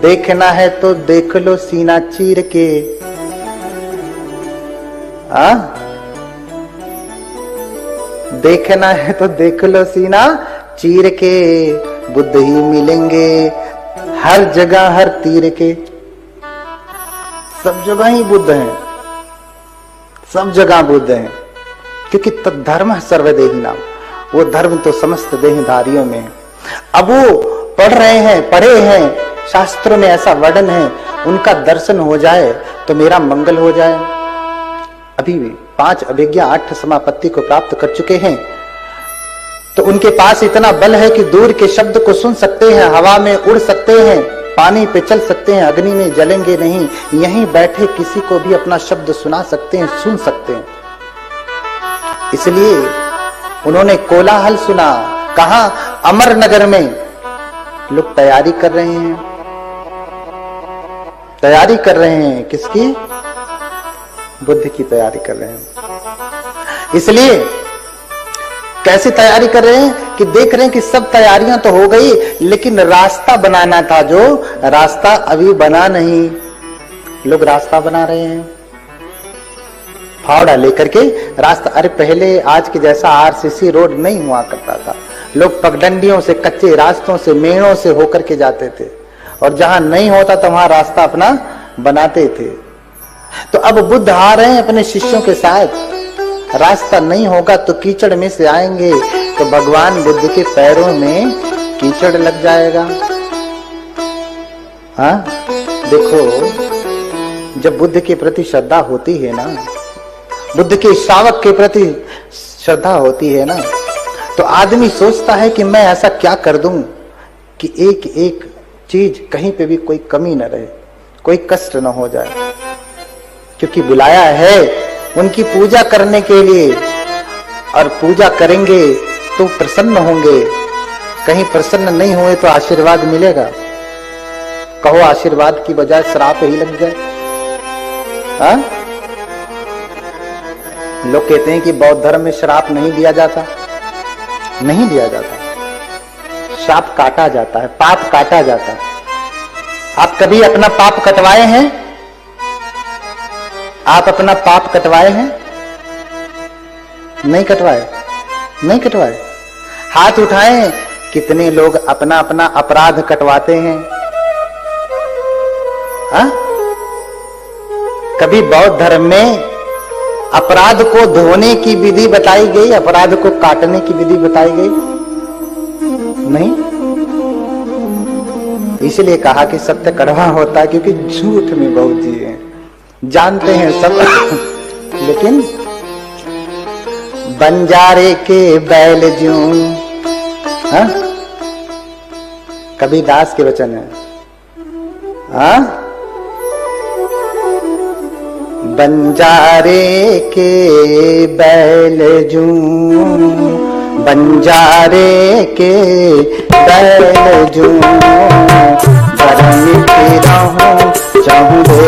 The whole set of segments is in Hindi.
देखना है तो देख लो सीना चीर के। देखना है तो देख लो सीना चीर के, बुद्ध ही मिलेंगे हर जगह हर तीर के। सब जगह ही बुद्ध हैं, सब जगह बुद्ध हैं, क्योंकि तद्धर्म सर्वदेही नाम, वो धर्म तो समस्त देहधारियों में है। अब वो पढ़ रहे हैं, पढ़े हैं, शास्त्रों में ऐसा वर्णन है, उनका दर्शन हो जाए तो मेरा मंगल हो जाए। अभी भी 5 अभिज्ञा 8 समापत्ति को प्राप्त कर चुके हैं, तो उनके पास इतना बल है कि दूर के शब्द को सुन सकते हैं, हवा में उड़ सकते हैं, पानी पे चल सकते हैं, अग्नि में जलेंगे नहीं, यहीं बैठे किसी को भी अपना शब्द सुना सकते हैं, सुन सकते हैं। इसलिए उन्होंने कोलाहल सुना। कहां? अमरनगर में लोग तैयारी कर रहे हैं, तैयारी कर रहे हैं किसकी? बुद्ध की तैयारी कर रहे हैं। इसलिए कैसे तैयारी कर रहे हैं कि देख रहे हैं कि सब तैयारियां तो हो गई, लेकिन रास्ता बनाना था, जो रास्ता अभी बना नहीं। लोग रास्ता बना रहे हैं, फावड़ा लेकर के रास्ता। अरे पहले आज के जैसा आरसीसी रोड नहीं हुआ करता था, लोग पगडंडियों से, कच्चे रास्तों से, मेड़ों से होकर के जाते थे, और जहां नहीं होता था वहां रास्ता अपना बनाते थे। तो अब बुद्ध आ रहे हैं अपने शिष्यों के साथ। रास्ता नहीं होगा तो कीचड़ में से आएंगे, तो भगवान बुद्ध के पैरों में कीचड़ लग जाएगा। हाँ देखो, जब बुद्ध के प्रति श्रद्धा होती है ना, बुद्ध के श्रावक के प्रति श्रद्धा होती है ना, तो आदमी सोचता है कि मैं ऐसा क्या कर दूं कि एक एक चीज कहीं पे भी कोई कमी न रहे, कोई कष्ट न हो जाए, क्योंकि बुलाया है उनकी पूजा करने के लिए, और पूजा करेंगे तो प्रसन्न होंगे। कहीं प्रसन्न नहीं हुए तो आशीर्वाद मिलेगा? कहो आशीर्वाद की बजाय श्राप ही लग जाए। हाँ, लोग कहते हैं कि बौद्ध धर्म में श्राप नहीं दिया जाता। नहीं दिया जाता, श्राप काटा जाता है, पाप काटा जाता है। आप कभी अपना पाप कटवाए हैं? आप अपना पाप कटवाए हैं? नहीं कटवाए, नहीं कटवाए। हाथ उठाएं, कितने लोग अपना अपना अपराध कटवाते हैं? हाँ? कभी बौद्ध धर्म में अपराध को धोने की विधि बताई गई, अपराध को काटने की विधि बताई गई? नहीं। इसलिए कहा कि सत्य कड़वा होता है, क्योंकि झूठ में बहुत जी है, जानते हैं सब। लेकिन बंजारे के बैल ज्यों, हाँ? कबीरदास के वचन है। हाँ? बंजारे के बैल जूं, बंजारे के बैल जूं, धर्म फिरा हूँ चाहूँ दे।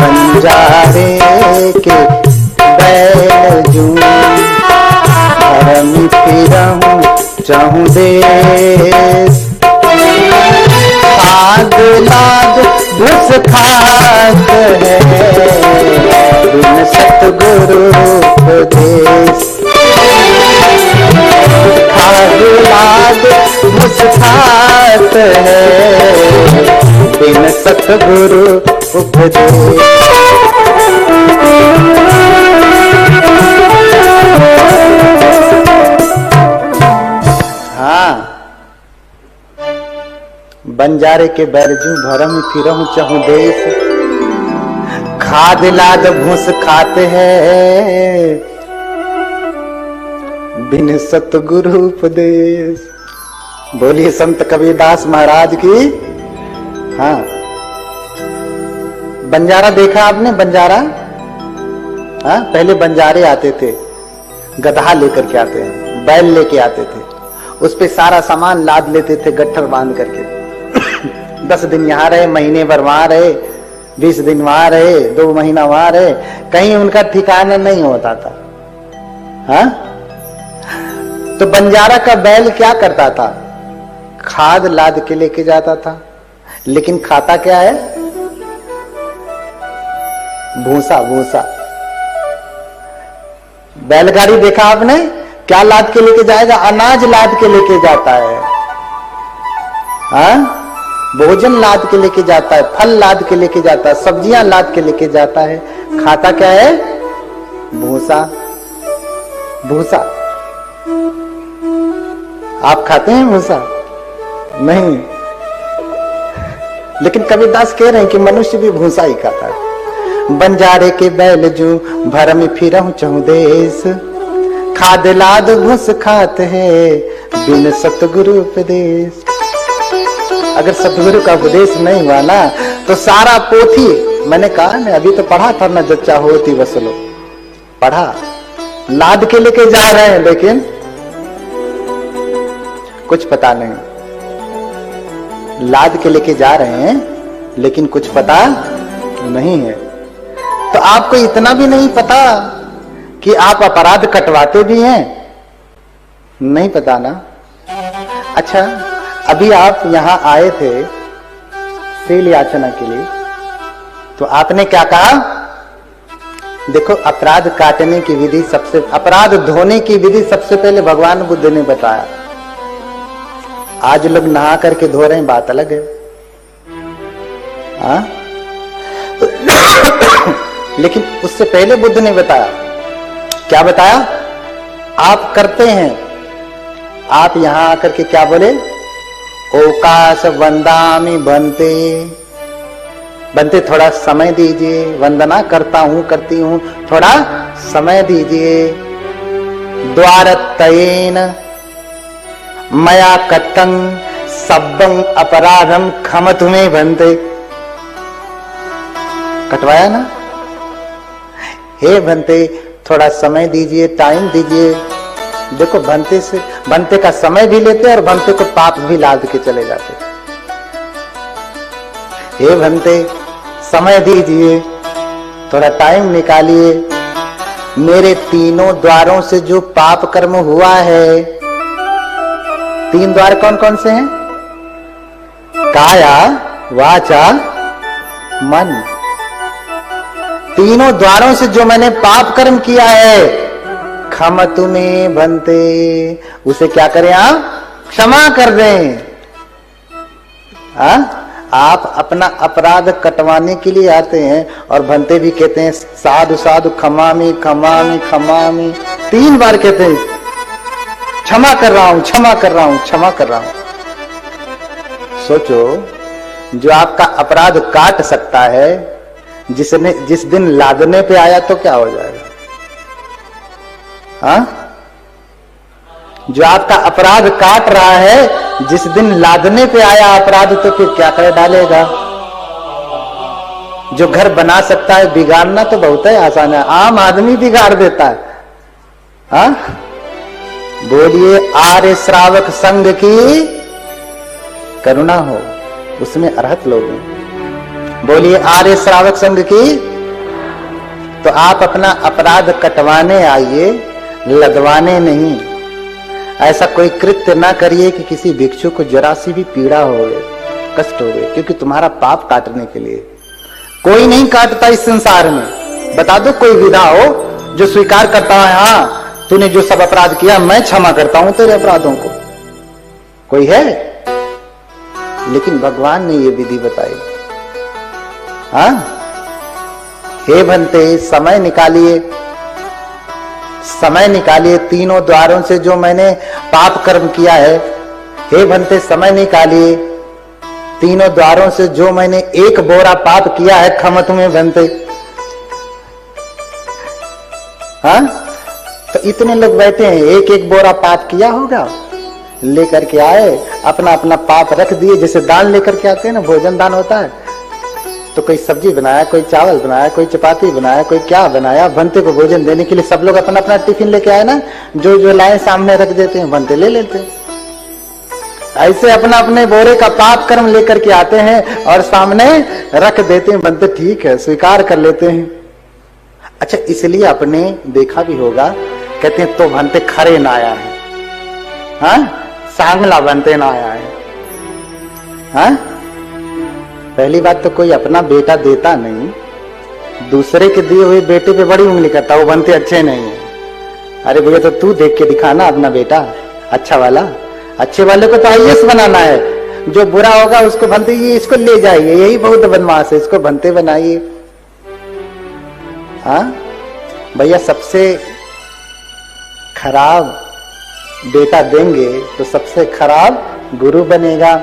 बंजारे के बैल जूं, धर्म फिरा हूँ चाहूँ दे। आग लाग घुस खात है, बिन सतगुरु उपदेश। आग लाग घुस खात है, बिन सतगुरु उपदेश। हाँ, बंजारे के बैरजू भरम फिरहूं चहु देश। खाद लाद भूस खाते हैं, बिन सतगुरु उपदेश। बोलिए संत कबीरदास महाराज की। हाँ, बंजारा देखा आपने? बंजारा, हाँ, पहले बंजारे आते थे, गधा लेकर के आते हैं, बैल लेके आते थे, उस पे सारा सामान लाद लेते थे गट्ठर बांध करके। 10 दिन यहाँ रहे, महीने भर वहां रहे, 20 दिन वहां रहे, 2 महीना वहां रहे, कहीं उनका ठिकाना नहीं होता था। हाँ? तो बंजारा का बैल क्या करता था? खाद लाद के लेके जाता था, लेकिन खाता क्या है? भूसा। भूसा। बैलगाड़ी देखा आपने? क्या लाद के लेके जाएगा? अनाज लाद के लेके जाता है। हाँ, भोजन लाद के लेके जाता है, फल लाद के लेके जाता है, सब्जियां लाद के लेके जाता है। खाता क्या है? भूसा। भूसा। आप खाते हैं भूसा? नहीं। लेकिन कबीरदास कह रहे हैं कि मनुष्य भी भूसा ही खाता है। बंजारे के बैल जू भरम फिरहूं चहु देश, खाद लाद घुस खाते हैं बिन सतगुरु उपदेश। अगर सतगुरु का उपदेश नहीं हुआ ना तो सारा पोथी, मैंने कहा ना अभी तो पढ़ा था ना, जच्चा होती वसलो, पढ़ा। लाद के लेके जा रहे हैं लेकिन कुछ पता नहीं। लाद के लेके जा रहे हैं लेकिन कुछ पता नहीं है। तो आपको इतना भी नहीं पता कि आप अपराध कटवाते भी हैं? नहीं पता ना। अच्छा, अभी आप यहां आए थे सील याचना के लिए, तो आपने क्या कहा? देखो, अपराध काटने की विधि सबसे, अपराध धोने की विधि सबसे पहले भगवान बुद्ध ने बताया। आज लोग नहा करके धो रहे हैं, बात अलग है। हाँ? लेकिन उससे पहले बुद्ध ने बताया। क्या बताया? आप करते हैं, आप यहां आकर के क्या बोले? ओकाश वंदामि बनते। बनते, थोड़ा समय दीजिए, वंदना करता हूं, करती हूं, थोड़ा समय दीजिए। द्वारतयेन मया कत्तं सब्बं अपराधम खमतु मे भन्ते। कटवाया ना? हे भन्ते, थोड़ा समय दीजिए, टाइम दीजिए। देखो, भन्ते से, भन्ते का समय भी लेते और भन्ते को पाप भी लाद के चले जाते। हे भन्ते, समय दीजिए, थोड़ा टाइम निकालिए। मेरे तीनों द्वारों से जो पाप कर्म हुआ है, तीन द्वार कौन कौन से हैं? काया, वाचा, मन। तीनों द्वारों से जो मैंने पाप कर्म किया है, खमतु मे भन्ते, उसे क्या करें आप? क्षमा कर दें। आप अपना अपराध कटवाने के लिए आते हैं और भन्ते भी कहते हैं साधु साधु खमामी खमामी खमामी, 3 बार कहते हैं क्षमा कर रहा हूं, क्षमा कर रहा हूं, क्षमा कर रहा हूं। सोचो, जो आपका अपराध काट सकता है, जिस दिन लादने पे आया तो क्या हो जाएगा? हाँ? जो आपका अपराध काट रहा है, जिस दिन लादने पे आया अपराध तो फिर क्या कर डालेगा? जो घर बना सकता है, बिगाड़ना तो बहुत ही आसान है, आम आदमी बिगाड़ देता है। हाँ? बोलिए आर्य श्रावक संघ की करुणा हो, उसमें अर्हत लोग हैं। बोलिए आर्य श्रावक संघ की। तो आप अपना अपराध कटवाने आइए, लदवाने नहीं। ऐसा कोई कृत्य ना करिए कि किसी भिक्षु को जरा सी भी पीड़ा हो, कष्ट हो, क्योंकि तुम्हारा पाप काटने के लिए कोई नहीं काटता इस संसार में। बता दो कोई विधा हो जो स्वीकार करता है, हाँ तूने जो सब अपराध किया मैं क्षमा करता हूं तेरे अपराधों को, कोई है? लेकिन भगवान ने ये विधि बताई। हाँ? हे भन्ते, समय निकालिए, समय निकालिए। तीनों द्वारों से जो मैंने पाप कर्म किया है, हे भन्ते समय निकालिए। तीनों द्वारों से जो मैंने 1 बोरा पाप किया है, खमतु मे भन्ते। हाँ? तो इतने लोग बैठे हैं, 1-1 बोरा पाप किया होगा, लेकर के आए, अपना अपना पाप रख दिए। जैसे दान लेकर के आते हैं ना, भोजन दान होता है, तो कोई सब्जी बनाया, कोई चावल बनाया, कोई चपाती बनाया, कोई क्या बनाया, भन्ते को भोजन देने के लिए सब लोग अपना अपना टिफिन लेके आए ना, जो जो लाए सामने रख देते हैं, भन्ते ले लेते हैं। ऐसे अपना अपने बोरे का पाप कर्म लेकर के आते हैं और सामने रख देते हैं, भन्ते ठीक है स्वीकार कर लेते हैं। अच्छा, इसलिए आपने देखा भी होगा, कहते हैं तो भन्ते खरे ना आया है, हाँ सांगला भन्ते ना आया है। हाँ, पहली बात तो कोई अपना बेटा देता नहीं, दूसरे के दिए हुए बेटे पे बड़ी उंगली करता, वो बनते अच्छे नहीं है। अरे भैया तो तू देख के दिखाना अपना बेटा अच्छा वाला। अच्छे वाले को तो आईएएस बनाना है, जो बुरा होगा उसको बनते ये इसको ले जाइए, यही बहुत बदमाश है, इसको बनते बनाइए। हाँ भैया, सबसे खराब बेटा देंगे तो सबसे खराब गुरु बनेगा।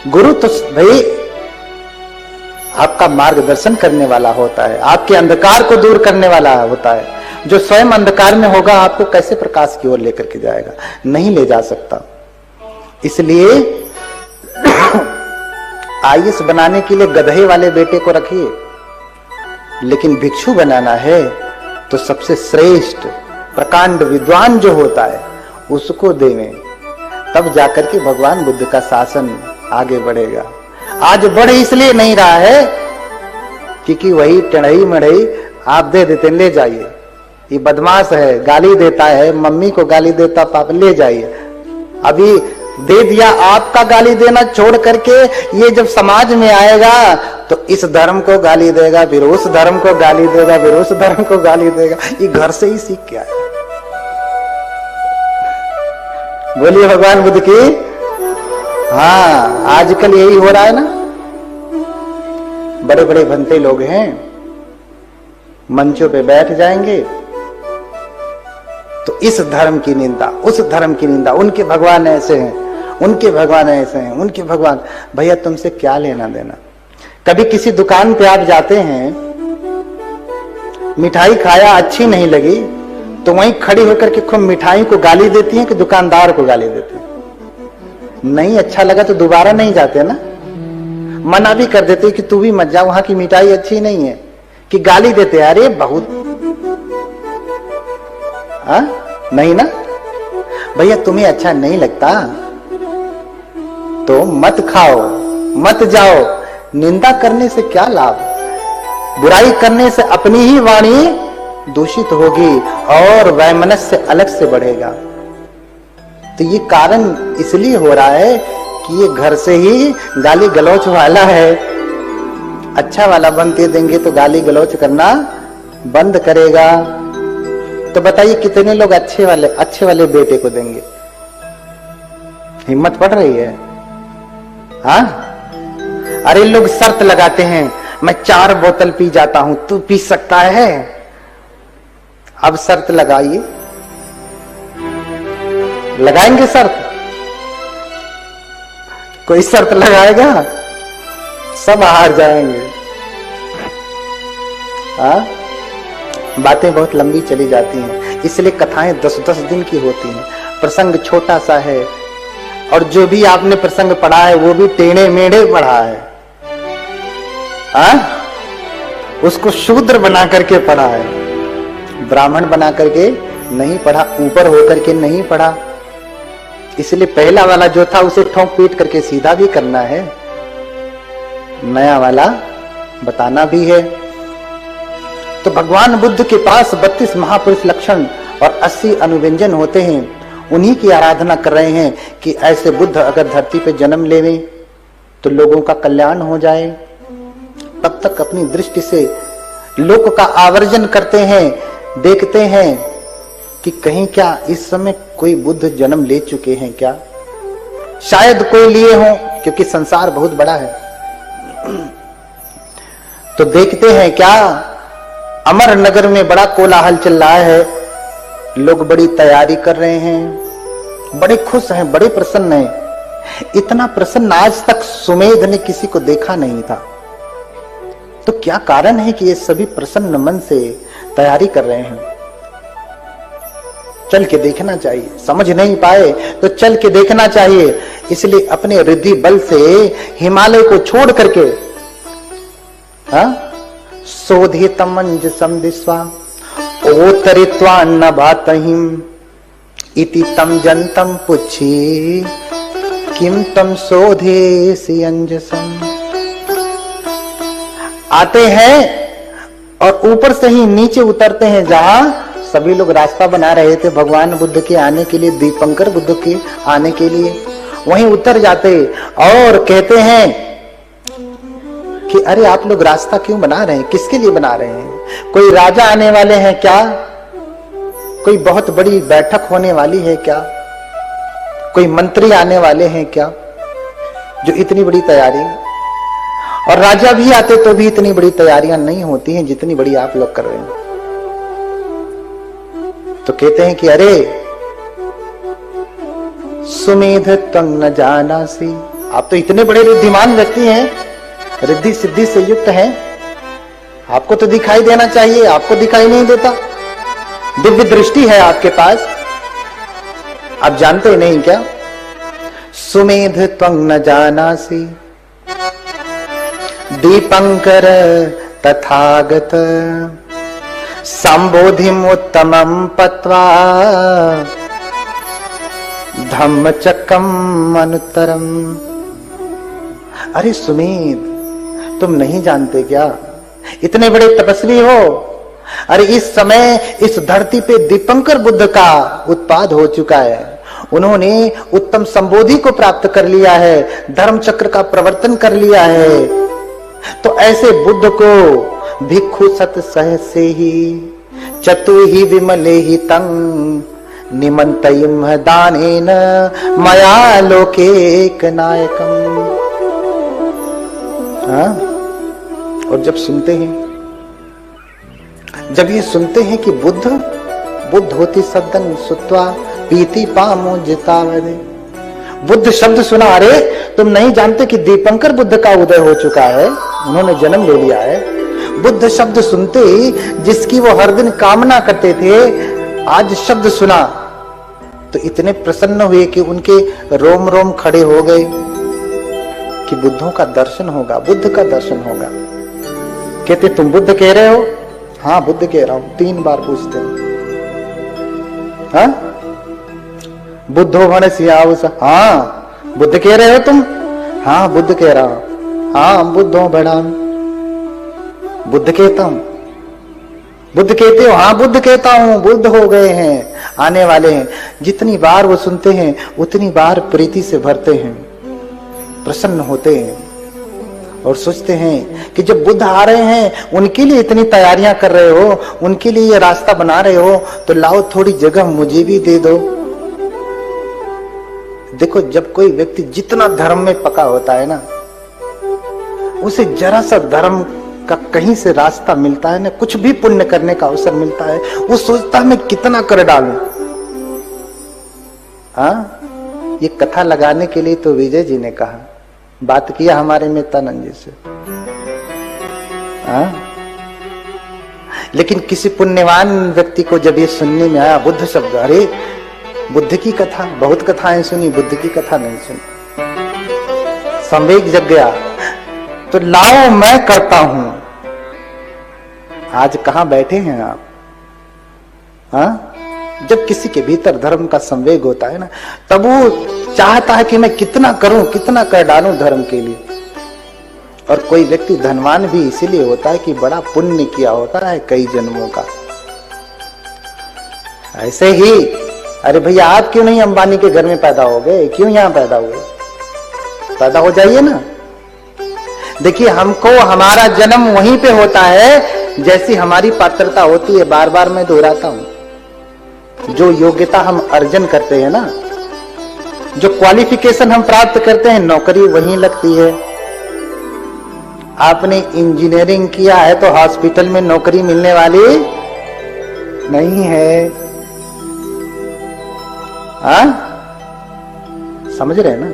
गुरु तो भाई आपका मार्गदर्शन करने वाला होता है, आपके अंधकार को दूर करने वाला होता है। जो स्वयं अंधकार में होगा आपको कैसे प्रकाश की ओर लेकर के जाएगा? नहीं ले जा सकता। इसलिए आईएएस बनाने के लिए गधे वाले बेटे को रखिए, लेकिन भिक्षु बनाना है तो सबसे श्रेष्ठ प्रकांड विद्वान जो होता है उसको देवें, तब जाकर के भगवान बुद्ध का शासन आगे बढ़ेगा। आज बढ़ इसलिए नहीं रहा है क्योंकि वही टेढ़ई मढ़ई आप दे देते, ले जाइए, ये बदमाश है, गाली देता है, मम्मी को गाली देता, पापा ले जाइए। अभी दे दिया, आपका गाली देना छोड़ करके ये जब समाज में आएगा तो इस धर्म को गाली देगा, फिर उस धर्म को गाली देगा, फिर उस धर्म को गाली देगा। ये घर से ही सीख के आया। बोलिए भगवान बुद्ध की। हाँ, आजकल यही हो रहा है ना। बड़े बड़े भंते लोग हैं, मंचों पे बैठ जाएंगे तो इस धर्म की निंदा, उस धर्म की निंदा, उनके भगवान ऐसे हैं, उनके भगवान ऐसे हैं, उनके भगवान। भैया तुमसे क्या लेना देना? कभी किसी दुकान पे आप जाते हैं, मिठाई खाया, अच्छी नहीं लगी तो वहीं खड़ी होकर के खूब मिठाई को गाली देती हैं कि दुकानदार को गाली देती हैं? नहीं अच्छा लगा तो दोबारा नहीं जाते ना, मना भी कर देते कि तू भी मत जा, वहां की मिठाई अच्छी नहीं है, कि गाली देते अरे बहुत। नहीं ना भैया, तुम्हें अच्छा नहीं लगता तो मत खाओ, मत जाओ। निंदा करने से क्या लाभ? बुराई करने से अपनी ही वाणी दूषित होगी और वैमनस्य अलग से बढ़ेगा। तो ये कारण इसलिए हो रहा है कि ये घर से ही गाली गलौच वाला है। अच्छा वाला बनते देंगे तो गाली गलौच करना बंद करेगा। तो बताइए कितने लोग अच्छे वाले बेटे को देंगे? हिम्मत पड़ रही है? हाँ, अरे लोग शर्त लगाते हैं, मैं 4 बोतल पी जाता हूं, तू पी सकता है? अब शर्त लगाइए, लगाएंगे शर्त? कोई शर्त लगाएगा? सब हार जाएंगे। हाँ, बातें बहुत लंबी चली जाती हैं, इसलिए कथाएं 10-10 दिन की होती हैं। प्रसंग छोटा सा है और जो भी आपने प्रसंग पढ़ा है वो भी टेढ़े मेढ़े पढ़ा है। उसको शूद्र बना करके पढ़ा है, ब्राह्मण बना करके नहीं पढ़ा, ऊपर होकर के नहीं पढ़ा। इसलिए पहला वाला जो था उसे ठोंक पीट करके सीधा भी करना है, नया वाला बताना भी है। तो भगवान बुद्ध के पास 32 महापुरुष लक्षण और 80 अनुव्यंजन होते हैं। उन्हीं की आराधना कर रहे हैं कि ऐसे बुद्ध अगर धरती पे जन्म लेवे तो लोगों का कल्याण हो जाए। तब तक अपनी दृष्टि से लोक का आवर्जन करते हैं, देखते हैं कि कहीं क्या इस समय कोई बुद्ध जन्म ले चुके हैं क्या? शायद कोई लिए हों, क्योंकि संसार बहुत बड़ा है। तो देखते हैं क्या अमर नगर में बड़ा कोलाहल चल रहा है, लोग बड़ी तैयारी कर रहे हैं, बड़े खुश हैं, बड़े प्रसन्न हैं। इतना प्रसन्न आज तक सुमेध ने किसी को देखा नहीं था। तो क्या कारण है कि ये सभी प्रसन्न मन से तैयारी कर रहे हैं? चल के देखना चाहिए। समझ नहीं पाए तो चल के देखना चाहिए। इसलिए अपने रिद्धि बल से हिमालय को छोड़ करके शोधितम अंजसम दिस्वा ओतरित्वा न भातहिम इति तम जनतम पुच्छी किम तम शोधेसि अंजसम। आते हैं और ऊपर से ही नीचे उतरते हैं। जहां सभी लोग रास्ता बना रहे थे भगवान बुद्ध के आने के लिए, दीपंकर बुद्ध के आने के लिए, वहीं उतर जाते और कहते हैं कि अरे आप लोग रास्ता क्यों बना रहे हैं, किसके लिए बना रहे हैं? कोई राजा आने वाले हैं क्या? कोई बहुत बड़ी बैठक होने वाली है क्या? कोई मंत्री आने वाले हैं क्या? जो इतनी बड़ी तैयारी, और राजा भी आते तो भी इतनी बड़ी तैयारियां नहीं होती हैं जितनी बड़ी आप लोग कर रहे हैं। तो कहते हैं कि अरे सुमेध तंग न जानासी, आप तो इतने बड़े रिद्धिमान व्यक्ति हैं, रिद्धि सिद्धि से युक्त हैं, आपको तो दिखाई देना चाहिए, आपको दिखाई नहीं देता। दिव्य दृष्टि है आपके पास, आप जानते नहीं क्या? सुमेध त्वं न जानासि दीपंकर तथागत संबोधिम उत्तमं पत्वा धम्मचक्रम अनुत्तरम। अरे सुमेध, तुम नहीं जानते क्या? इतने बड़े तपस्वी हो। अरे इस समय इस धरती पे दीपंकर बुद्ध का उत्पाद हो चुका है, उन्होंने उत्तम संबोधि को प्राप्त कर लिया है, धर्म चक्र का प्रवर्तन कर लिया है। तो ऐसे बुद्ध को भिक्षु सत सहसे ही चतु ही विमले ही तंग निमंतयिम दानेन मया लोके नायकम। हाँ? और जब सुनते हैं, जब ये सुनते हैं कि बुद्ध होती सदन सुत्वा पीति पामो जितावदे, बुद्ध शब्द सुना, अरे तुम नहीं जानते कि दीपंकर बुद्ध का उदय हो चुका है, उन्होंने जन्म ले लिया है। बुद्ध शब्द सुनते ही जिसकी वो हर दिन कामना करते थे, आज शब्द सुना तो इतने प्रसन्न हुए कि उनके रोम रोम खड़े हो गए कि बुद्धों का दर्शन होगा, बुद्ध का दर्शन होगा। कहते तुम बुद्ध कह रहे हो? हाँ बुद्ध कह रहा हूं। 3 बार पूछते हैं। हाँ? बुद्धो भण सियावस, हाँ बुद्ध कह रहे हो तुम? हाँ बुद्ध कह रहा हूं। हाँ बुद्धो भणा, बुद्ध कहता हूं। बुद्ध कहते हो? हाँ बुद्ध कहता हूं। बुद्ध हो गए हैं, आने वाले हैं। जितनी बार वो सुनते हैं उतनी बार प्रीति से भरते हैं, प्रसन्न होते हैं और सोचते हैं कि जब बुद्ध आ रहे हैं, उनके लिए इतनी तैयारियां कर रहे हो, उनके लिए ये रास्ता बना रहे हो, तो लाओ थोड़ी जगह मुझे भी दे दो। देखो, जब कोई व्यक्ति जितना धर्म में पका होता है ना, उसे जरा सा धर्म का कहीं से रास्ता मिलता है ना, कुछ भी पुण्य करने का अवसर मिलता है, वो सोचता है मैं कितना कर डालूं। हाँ, ये कथा लगाने के लिए तो विजय जी ने कहा, बात किया हमारे मितानंद जी से। हाँ? लेकिन किसी पुण्यवान व्यक्ति को जब ये सुनने में आया बुद्ध शब्द, अरे बुद्ध की कथा, बहुत कथाएं सुनी, बुद्ध की कथा नहीं सुनी, संवेग जग गया। तो लाओ मैं करता हूं। आज कहां बैठे हैं आप? हाँ? जब किसी के भीतर धर्म का संवेग होता है ना, तब वो चाहता है कि मैं कितना करूं, कितना कर डालूं धर्म के लिए। और कोई व्यक्ति धनवान भी इसीलिए होता है कि बड़ा पुण्य किया होता है कई जन्मों का। ऐसे ही, अरे भैया आप क्यों नहीं अंबानी के घर में पैदा हो गए, क्यों यहां पैदा हुए? पैदा हो जाइए ना। देखिए, हमको हमारा जन्म वहीं पे होता है जैसी हमारी पात्रता होती है। बार बार मैं दोहराता हूं, जो योग्यता हम अर्जन करते हैं ना, जो क्वालिफिकेशन हम प्राप्त करते हैं, नौकरी वहीं लगती है। आपने इंजीनियरिंग किया है तो हॉस्पिटल में नौकरी मिलने वाली नहीं है। हाँ? समझ रहे हैं ना?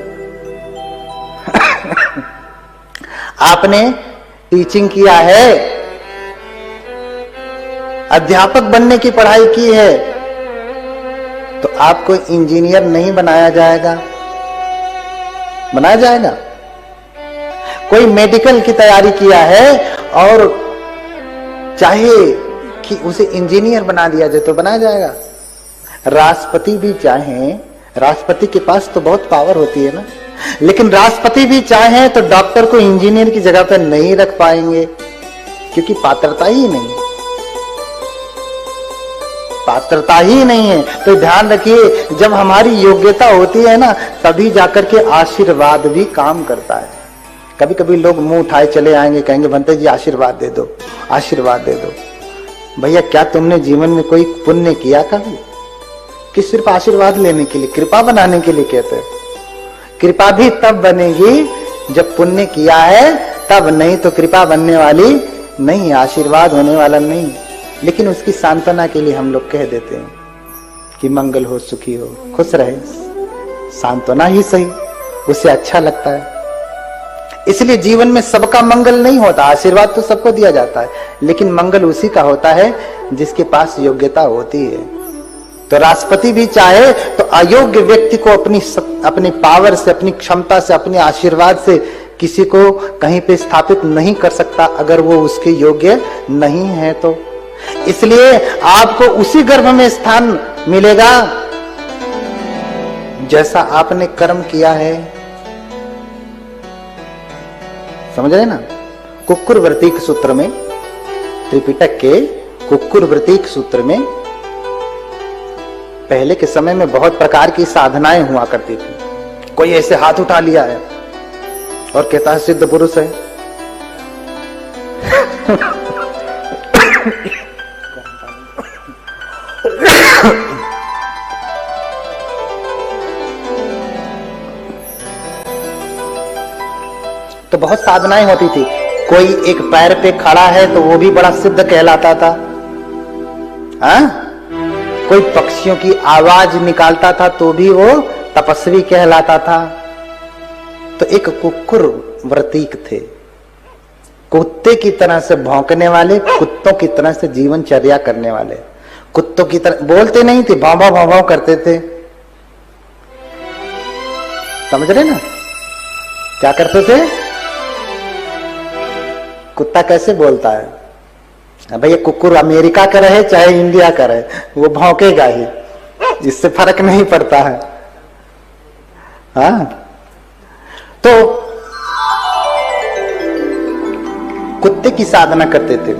आपने टीचिंग किया है, अध्यापक बनने की पढ़ाई की है, तो आपको इंजीनियर नहीं बनाया जाएगा। बनाया जाएगा? कोई मेडिकल की तैयारी किया है और चाहे कि उसे इंजीनियर बना दिया जाए तो बनाया जाएगा। राष्ट्रपति भी चाहे, राष्ट्रपति के पास तो बहुत पावर होती है ना, लेकिन राष्ट्रपति भी चाहे तो डॉक्टर को इंजीनियर की जगह पर नहीं रख पाएंगे, क्योंकि पात्रता ही नहीं। पात्रता ही नहीं है। तो ध्यान रखिए, जब हमारी योग्यता होती है ना, तभी जाकर के आशीर्वाद भी काम करता है। कभी कभी लोग मुंह उठाए चले आएंगे, कहेंगे भंते जी आशीर्वाद दे दो, आशीर्वाद दे दो। भैया क्या तुमने जीवन में कोई पुण्य किया कभी? कि सिर्फ आशीर्वाद लेने के लिए, कृपा बनाने के लिए कहते हैं? कृपा भी तब बनेगी जब पुण्य किया है तब, नहीं तो कृपा बनने वाली नहीं, आशीर्वाद होने वाला नहीं। लेकिन उसकी सांत्वना के लिए हम लोग कह देते हैं कि मंगल हो, सुखी हो, खुश रहे। सांत्वना ही सही, उससे अच्छा लगता है। इसलिए जीवन में सबका मंगल नहीं होता। आशीर्वाद तो सबको दिया जाता है, लेकिन मंगल उसी का होता है जिसके पास योग्यता होती है। तो राष्ट्रपति भी चाहे तो अयोग्य व्यक्ति को अपनी पावर से, अपनी क्षमता से, अपने आशीर्वाद से किसी को कहीं पे स्थापित नहीं कर सकता अगर वो उसके योग्य नहीं है तो। इसलिए आपको उसी गर्भ में स्थान मिलेगा जैसा आपने कर्म किया है। समझ रहे ना? कुक्कुर वृत्तिक सूत्र में, त्रिपिटक के कुक्कुर वृत्तिक सूत्र में पहले के समय में बहुत प्रकार की साधनाएं हुआ करती थी। कोई ऐसे हाथ उठा लिया है और कहता है सिद्ध पुरुष है। तो बहुत साधनाएं होती थी। कोई एक पैर पे खड़ा है तो वो भी बड़ा सिद्ध कहलाता था। हाँ? कोई पक्षियों की आवाज निकालता था तो भी वो तपस्वी कहलाता था। तो एक कुक्कुर वृत्तिक थे, कुत्ते की तरह से भौंकने वाले, कुत्तों की तरह से जीवन चर्या करने वाले। कुत्तों की तरह बोलते नहीं थे, भाव भाव भाव करते थे। समझ रहे ना? क्या करते थे? कुत्ता कैसे बोलता है? भैया कुकुर अमेरिका का रहे चाहे इंडिया का रहे, वो भौंकेगा ही, इससे फर्क नहीं पड़ता है। हाँ? तो कुत्ते की साधना करते थे।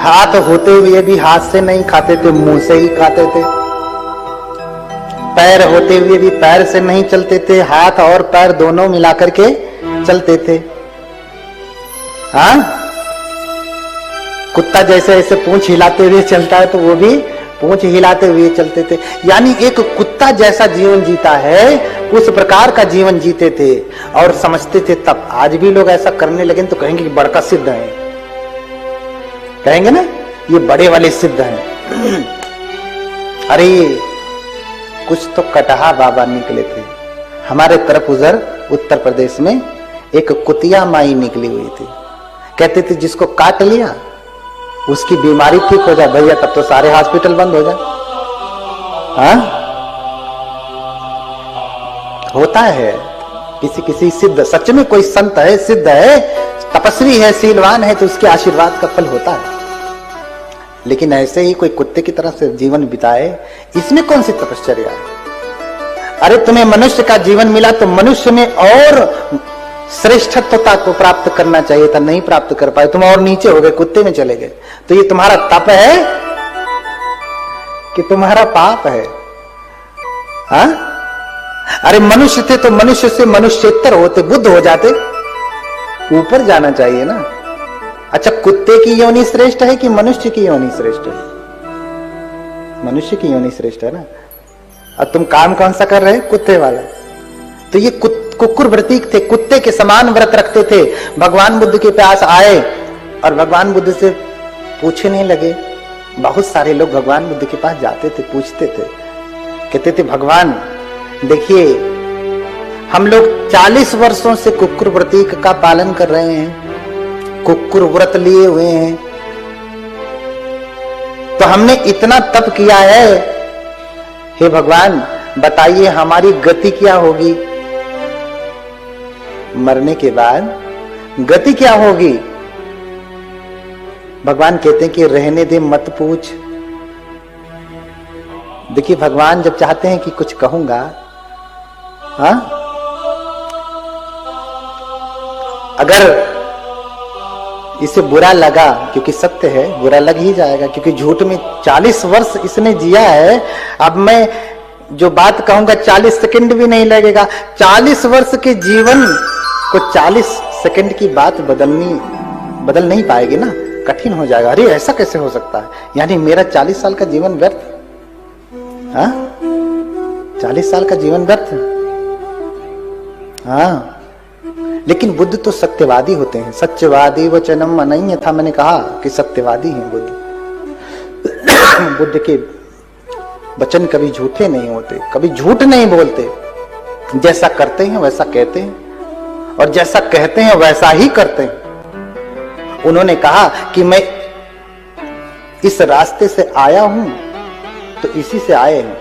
हाथ होते हुए भी हाथ से नहीं खाते थे, मुंह से ही खाते थे। पैर होते हुए भी पैर से नहीं चलते थे, हाथ और पैर दोनों मिलाकर के चलते थे। हाँ? कुत्ता जैसे ऐसे पूंछ हिलाते हुए चलता है तो वो भी पूंछ हिलाते हुए चलते थे। यानी एक कुत्ता जैसा जीवन जीता है उस प्रकार का जीवन जीते थे और समझते थे। तब आज भी लोग ऐसा करने लगे तो कहेंगे कि बड़का सिद्ध है, कहेंगे ना ये बड़े वाले सिद्ध हैं। अरे कुछ तो कटहा बाबा निकले थे हमारे तरफ। उधर उत्तर प्रदेश में एक कुतिया माई निकली हुई थी। कहते थे जिसको काट लिया उसकी बीमारी ठीक हो जाए। भैया तब तो सारे हॉस्पिटल बंद हो जाए। हाँ? होता है किसी किसी सिद्ध, सच में कोई संत है, सिद्ध है, तपस्वी है, शीलवान है तो उसके आशीर्वाद का फल होता है। लेकिन ऐसे ही कोई कुत्ते की तरह से जीवन बिताए, इसमें कौन सी तपश्चर्या है? अरे तुम्हें मनुष्य का जीवन मिला तो मनुष्य में और श्रेष्ठत्वता को प्राप्त करना चाहिए था, नहीं प्राप्त कर पाए, तुम और नीचे हो गए, कुत्ते में चले गए। तो ये तुम्हारा तप है कि तुम्हारा पाप है? हाँ? अरे मनुष्य थे तो मनुष्य से मनुष्येतर होते, बुद्ध हो जाते, ऊपर जाना चाहिए ना। अच्छा कुत्ते की योनि श्रेष्ठ है कि मनुष्य की योनि श्रेष्ठ है? मनुष्य की योनि श्रेष्ठ है ना। और तुम काम कौन सा कर रहे? कुत्ते वाला। तो ये कुक्कुर वृत्तिक थे, कुत्ते के समान व्रत रखते थे। भगवान बुद्ध के पास आए और भगवान बुद्ध से पूछने लगे। बहुत सारे लोग भगवान बुद्ध के पास जाते थे, पूछते थे, कहते थे भगवान देखिए हम लोग 40 वर्षों से कुक्कुर वृत्तिक का पालन कर रहे हैं, कुक्कुर व्रत लिए हुए हैं, तो हमने इतना तप किया है, हे भगवान बताइए हमारी गति क्या होगी? मरने के बाद गति क्या होगी? भगवान कहते हैं कि रहने दे, मत पूछ। देखिए भगवान जब चाहते हैं कि कुछ कहूंगा, हाँ, अगर इसे बुरा लगा, क्योंकि सत्य है, बुरा लग ही जाएगा, क्योंकि झूठ में 40 वर्ष इसने जिया है। अब मैं जो बात कहूंगा 40 सेकंड भी नहीं लगेगा। 40 वर्ष के जीवन को 40 सेकंड की बात बदल नहीं पाएगी ना, कठिन हो जाएगा। अरे ऐसा कैसे हो सकता है, यानी मेरा 40 साल का जीवन व्यर्थ? हाँ, 40 साल का जीवन व्यर्थ? हाँ, लेकिन बुद्ध तो सत्यवादी होते हैं। सत्यवादी वचनम अनन्य था, मैंने कहा कि सत्यवादी हैं बुद्ध। बुद्ध के वचन कभी झूठे नहीं होते, कभी झूठ नहीं बोलते। जैसा करते हैं वैसा कहते हैं, और जैसा कहते हैं वैसा ही करते हैं। उन्होंने कहा कि मैं इस रास्ते से आया हूं तो इसी से आए हैं,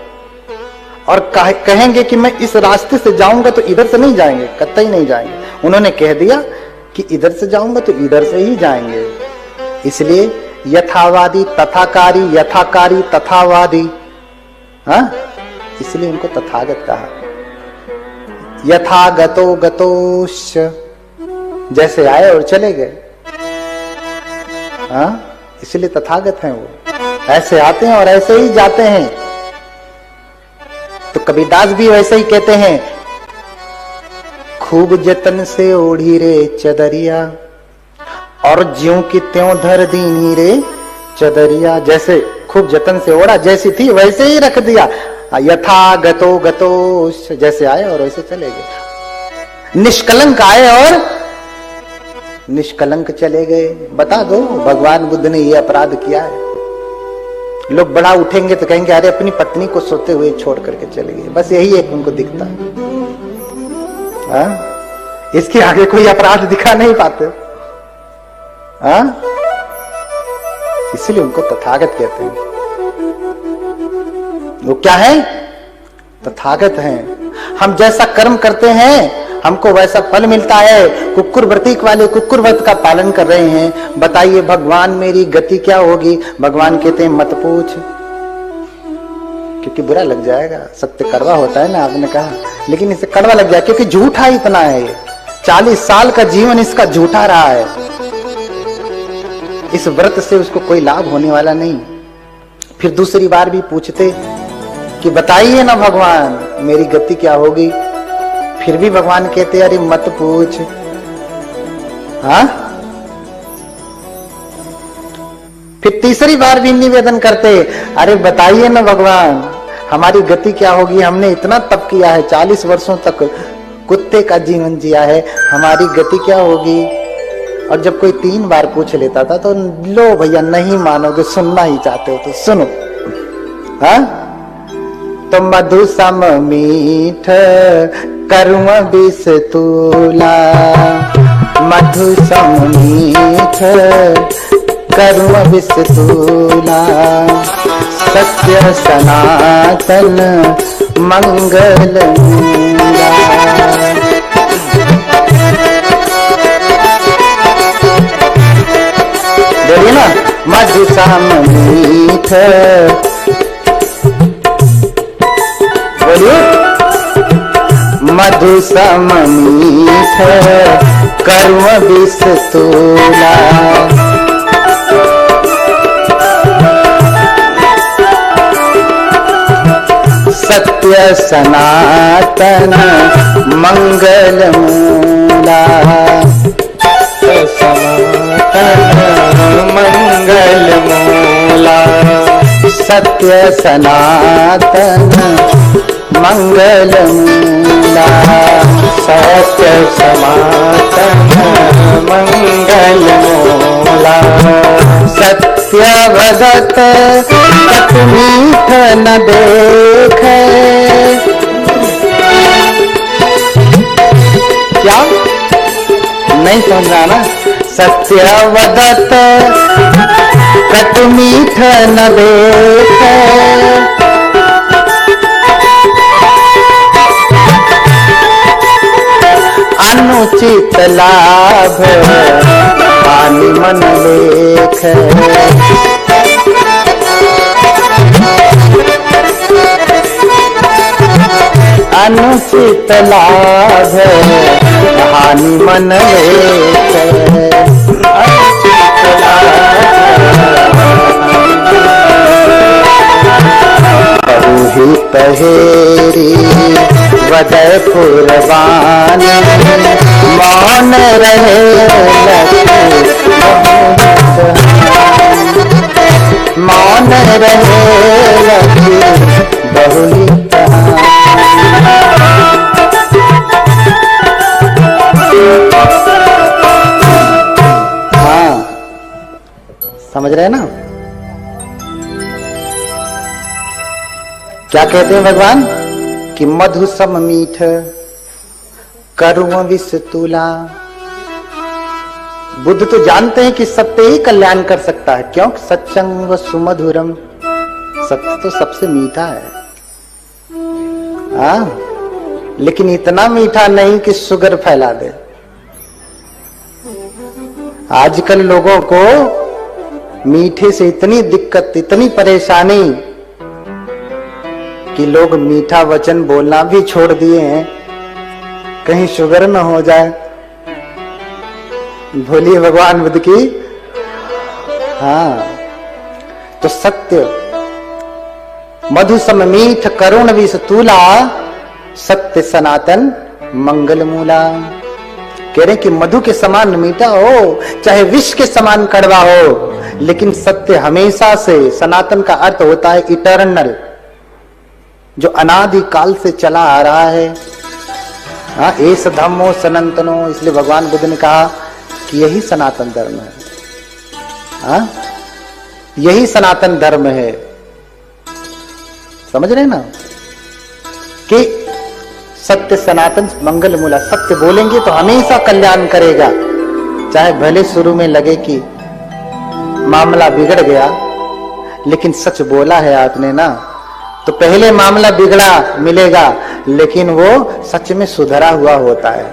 और कहेंगे कि मैं इस रास्ते से जाऊंगा तो इधर से नहीं जाएंगे, कतई नहीं जाएंगे। उन्होंने कह दिया कि इधर से जाऊंगा तो इधर से ही जाएंगे। इसलिए यथावादी तथाकारी, यथाकारी तथावादी। हाँ, इसलिए उनको तथागत कहा। यथागतो गतोश्च, जैसे आए और चले गए। हाँ, इसलिए तथागत हैं वो, ऐसे आते हैं और ऐसे ही जाते हैं। तो कबीरदास भी वैसे ही कहते हैं, खूब जतन से ओढ़ी रे चदरिया, और ज्यों की त्यों धर दीनी रे चदरिया। जैसे खूब जतन से ओढ़ा, जैसी थी वैसे ही रख दिया। यथा गतो गतोश्च, जैसे आए और वैसे चले गए। निष्कलंक आए और निष्कलंक चले गए। बता दो भगवान बुद्ध ने ये अपराध किया है? लोग बड़ा उठेंगे तो कहेंगे अरे अपनी पत्नी को सोते हुए छोड़ करके चले गए, बस यही एक उनको दिखता है। इसके आगे कोई अपराध दिखा नहीं पाते। इसलिए उनको तथागत कहते हैं। वो क्या है? तथागत हैं। हम जैसा कर्म करते हैं हमको वैसा फल मिलता है। कुक्कुर व्रतिक वाले कुक्कुर व्रत का पालन कर रहे हैं। बताइए भगवान मेरी गति क्या होगी? भगवान कहते हैं मत पूछ, क्योंकि बुरा लग जाएगा। सत्य कड़वा होता है ना, आपने कहा, लेकिन इसे कड़वा लग जाए क्योंकि झूठा इतना है। ये 40 साल का जीवन इसका झूठा रहा है। इस व्रत से उसको कोई लाभ होने वाला नहीं। फिर दूसरी बार भी पूछते कि बताइए ना भगवान मेरी गति क्या होगी? फिर भी भगवान कहते अरे मत पूछ। हाँ, फिर तीसरी बार भी निवेदन करते अरे बताइए ना भगवान हमारी गति क्या होगी? हमने इतना तप किया है, 40 वर्षों तक कुत्ते का जीवन जिया है, हमारी गति क्या होगी? और जब कोई 3 बार पूछ लेता था तो लो भैया नहीं मानोगे, सुनना ही चाहते हो तो सुनो। हाँ, तो मधु सम मीठ करुण बिस तूला, मधु सम मीठ करुण बिस तूला, सत्य सनातन मंगल मूला। बोलिए ना, मधु सम मीठ, बोलिए, मधु सम मीठ करुण बिस तूला, सत्य सनातन मंगल मूला, सनातन मंगल मूला, सत्य सनातन मंगल मूला, सत्य सनातन मंगल मूला, सत्य वदत कत मीठ न देखे। क्या नहीं समझ रहा ना? सत्य वदत कत मीठ न देखे, अनुचित लाभ हानि मन लेख, अनुचित लाभ हानि मन लेख, अनुचित ही तहेरी वदय पुरवानी, मौन रहे मौन रहे लखी बहुली हाँ, समझ रहे हैं ना क्या कहते हैं भगवान कि मधु सम मीठ करुण विष तुला। बुद्ध तो जानते हैं कि सत्य ही कल्याण कर सकता है, क्यों? सत्संग व सुमधुरम, सत्य तो सबसे मीठा है। लेकिन इतना मीठा नहीं कि शुगर फैला दे। आजकल लोगों को मीठे से इतनी दिक्कत, इतनी परेशानी कि लोग मीठा वचन बोलना भी छोड़ दिए हैं, कहीं शुगर न हो जाए। बोलिए भगवान बुद्ध की। हाँ, तो सत्य मधु सम मीठ करुण विष तूला, सत्य सनातन मंगल मूला। कह रहे कि मधु के समान मीठा हो, चाहे विष के समान कड़वा हो, लेकिन सत्य हमेशा से, सनातन का अर्थ होता है इटर्नल, जो अनादि काल से चला आ रहा है। हाँ, एस धम्मो सनातनो, इसलिए भगवान बुद्ध ने कहा कि यही सनातन धर्म है। हाँ, यही सनातन धर्म है। समझ रहे ना कि सत्य सनातन मंगल मूला, सत्य बोलेंगे तो हमेशा कल्याण करेगा, चाहे भले शुरू में लगे कि मामला बिगड़ गया, लेकिन सच बोला है आपने ना, तो पहले मामला बिगड़ा मिलेगा, लेकिन वो सच में सुधरा हुआ होता है।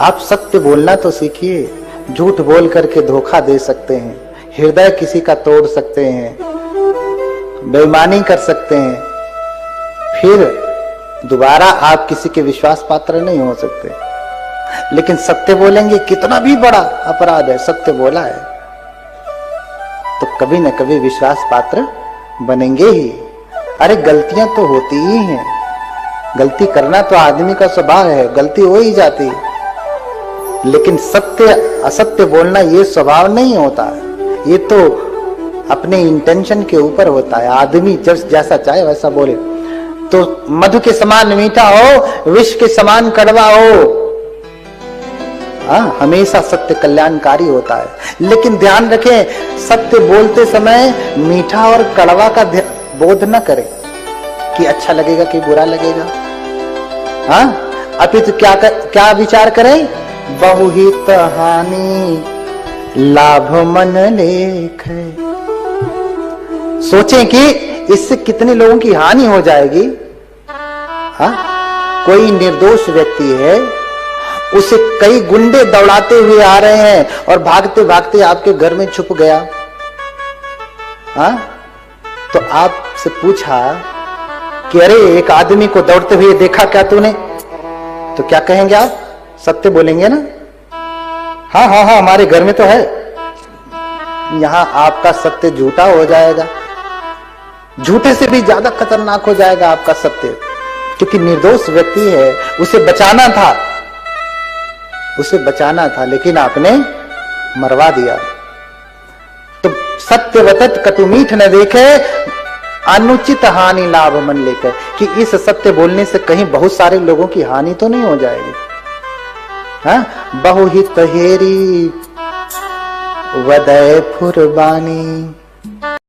आप सत्य बोलना तो सीखिए। झूठ बोल करके धोखा दे सकते हैं, हृदय किसी का तोड़ सकते हैं, बेईमानी कर सकते हैं, फिर दोबारा आप किसी के विश्वास पात्र नहीं हो सकते। लेकिन सत्य बोलेंगे, कितना भी बड़ा अपराध है, सत्य बोला है तो कभी न कभी विश्वास पात्र बनेंगे ही। अरे गलतियां तो होती ही हैं, गलती करना तो आदमी का स्वभाव है, गलती हो ही जाती है, लेकिन सत्य असत्य बोलना ये स्वभाव नहीं होता है। ये तो अपने इंटेंशन के ऊपर होता है। आदमी जैसा चाहे वैसा बोले। तो मधु के समान मीठा हो, विष के समान कड़वा हो, हमेशा सत्य कल्याणकारी होता है। लेकिन ध्यान रखें, सत्य बोलते समय मीठा और कड़वा का बोध न करें कि अच्छा लगेगा कि बुरा लगेगा। अभी तो क्या विचार करें? बहुहित हानि लाभ मन लेख। सोचें कि इससे कितने लोगों की हानि हो जाएगी। कोई निर्दोष व्यक्ति है, उसे कई गुंडे दौड़ाते हुए आ रहे हैं और भागते भागते आपके घर में छुप गया। तो आपसे पूछा कि अरे एक आदमी को दौड़ते हुए देखा क्या तूने? तो क्या कहेंगे आप? सत्य बोलेंगे ना? हाँ हाँ हाँ, हमारे घर में तो है। यहां आपका सत्य झूठा हो जाएगा, झूठे से भी ज्यादा खतरनाक हो जाएगा आपका सत्य, क्योंकि निर्दोष व्यक्ति है, उसे बचाना था, उसे बचाना था, लेकिन आपने मरवा दिया। तो सत्य वतत कटु मीठ न देखे, अनुचित हानि लाभ मन लेकर, कि इस सत्य बोलने से कहीं बहुत सारे लोगों की हानि तो नहीं हो जाएगी। बहुहित हेरी वदय फुरबानी।